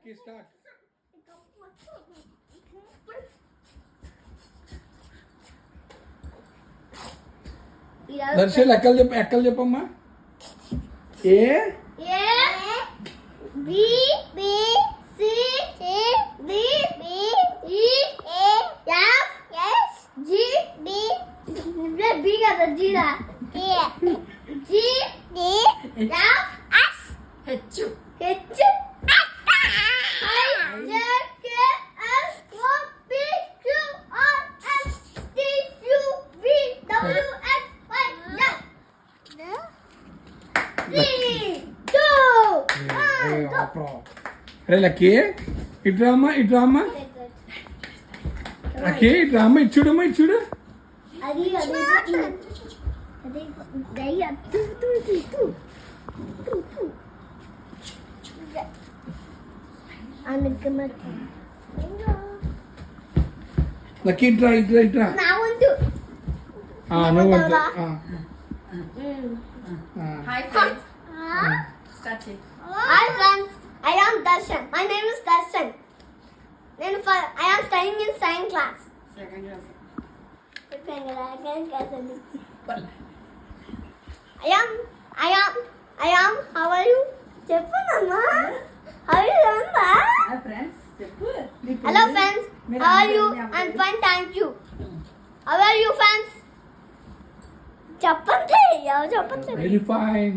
Lucky start. Darshan ఎక్కలు చెప్పమ్మా. A B B C C D D E A F S G D B కదా జీరా G D F S H H అరే లక్కీ ఇట్రామ్మా లక్కీ ఇట్రామ్మా ఇచ్చుడమ్మా ఇచ్చుడు. లక్కీ ఇట్రా నువ్వు వద్దు. Hi friends. Start it. Hi friends, I am Darshan. My name is Darshan. I am studying in science class. Second class. I am. How are you? Mama. How are you, Mama? Hi friends. Hello friends. How are you? I'm fine, thank you. How are you friends? చెప్పండి very fine.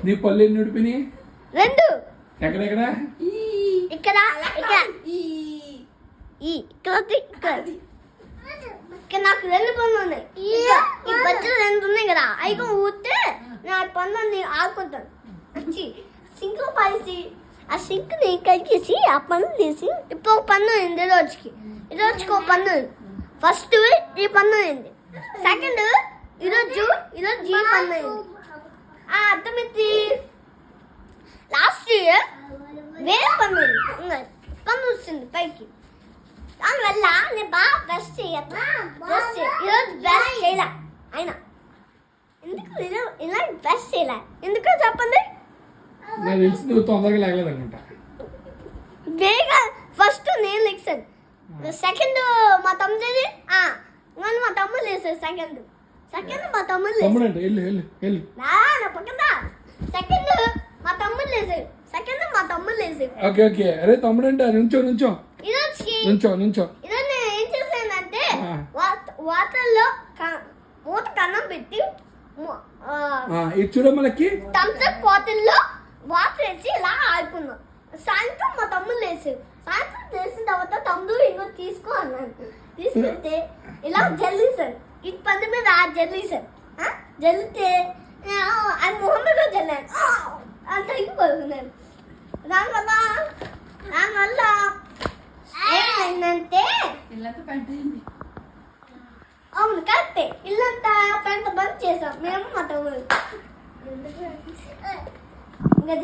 నీ పళ్ళు ఎన్ని ఉడిపినాయి? 2. ఎక్కడెక్కడ? ఇక్కడ నాకు 2 పనులు ఉన్నాయి. ఈ బజ్జలు 2 ఉన్నాయి కదా, అవి ఊస్తే నా పనులు ఆడుకుంటాను. వచ్చి సింక్ లో పడేసి ఆ సింక్ ని కడిగేసి ఆ పనులు తీసి ఇప్పుడు ఒక పన్ను అయింది. ఈరోజుకి ఒక పన్ను. ఫస్ట్ ఈ పన్ను అయింది. సెకండ్ ఈరోజు ఈ పన్ను అయింది. అర్థమైంది. లాస్ట్ ఇయర్ వేరే పన్ను వచ్చింది పైకి. దానివల్ల నేను బాగా బ్రష్ ఈరోజు బ్రష్ చేయలే. అయినా ఎందుకు ఇలా బ్రష్ చేయలే ఎందుకో చెప్పండి. నువ్వు తొందరగా లేగలేదనుకుంటా. బేగా ఫస్ట్ నేను లెక్సాను. సెకండ్ మా తమ్ముడు మా తమ్ముడు లేసాడు. సెకండ్ మా తమ్ముడు నా పక్కన సెకండ్ మా తమ్ముడు లేసాడు. Okay okay. అరే తమ్ముడు అంటే నుంచో ఈరోజు నేను ఏం చేశానంటే వాటర్లో మూత కన్నం పెట్టి చూడమ్మా లక్కీ థమ్స్ అప్ బాటిల్లో వాటర్ వేసి ఇలా ఆడుకున్నాం. సాయంత్రం మా తమ్ముడు లేసాడు. సాయంత్రం చేసిన తర్వాత తమ్ముడు ఇంకో తీసుకో అన్నాను. తీసుకుంటే ఇలా జల్లీసాను. ఈ పంది మీద జల్లీసాను. జల్లితే అది మొహం మీద జల్లాను. అంత ఇంకొన్నాను. దానివల్ల ఏమైందంటే అవును కరెక్టే. ఇల్లంతా పెంట బంద్ చేసాం మేము మా తమ్ముడు.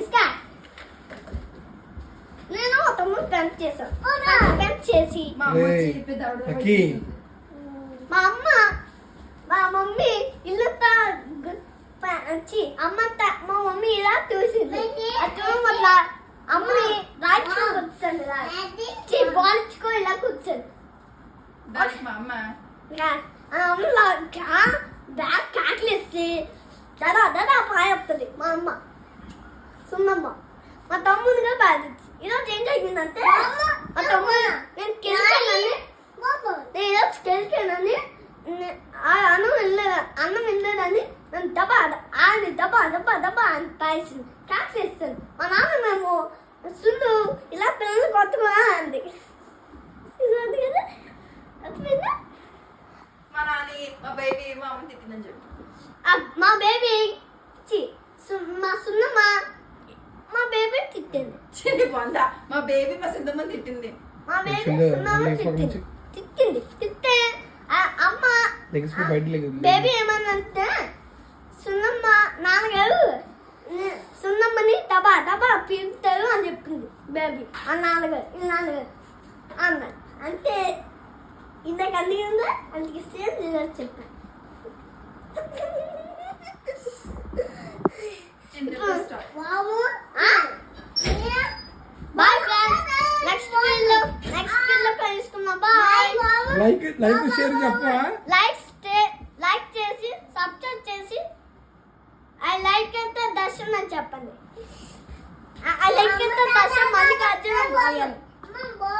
ఇంకా నేను మా తమ్ముడు పెంట చేసాం. పెంట చేసి మా మమ్మీ ఇల్లంతా మా మమ్మీ ఇలా చూసింది. అట్లా అమ్మని రాయిచ్చుకో కూర్చోండి. బాలిచ్చుకో ఇలా కూర్చోండి. బ్యాగ్ కాట్లేసి దడా పాయొస్తుంది మా అమ్మ సున్నమ్మ. మా తమ్మునిగా బాధించి ఈరోజు ఏం జరిగిందంటే మా తమ్ముడు నేను ఈరోజు కెలికానని అన్నం వెళ్ళలేదని నన్ను దబా అని పాయించింది. క్యాచ్ చేస్తాను. మా నాన్న మేము సుల్లు ఇలా పిల్లలు కొట్టుకున్నా అంది. మా బేబీ మా సున్నమ్మ మా బేబీ తిట్టింది. మా బేబీ మా సిద్ధమ్మ తిట్టింది. మా బేబీ సున్నమ్మ తిట్టితే అమ్మ బేబీ ఏమన్నంటే సున్నమ్మ నాన్నగారు సున్నమ్మని దబా పీకుతారు అని చెప్పింది బేబీ. ఆ నాన్నగారు అన్నాడు. అంటే ఇంతకు అందుకుందా అందుకే సేమ్ నేను చెప్పాను. Bye friends. Bye. Like share చెప్పవా? లైక్ చేసి సబ్స్క్రైబ్ చేసి ఐ లైక్ అయితే దర్శనం అని చెప్పండి. ఐ లైక్ అయితే దర్శనం మళ్ళీ అర్జున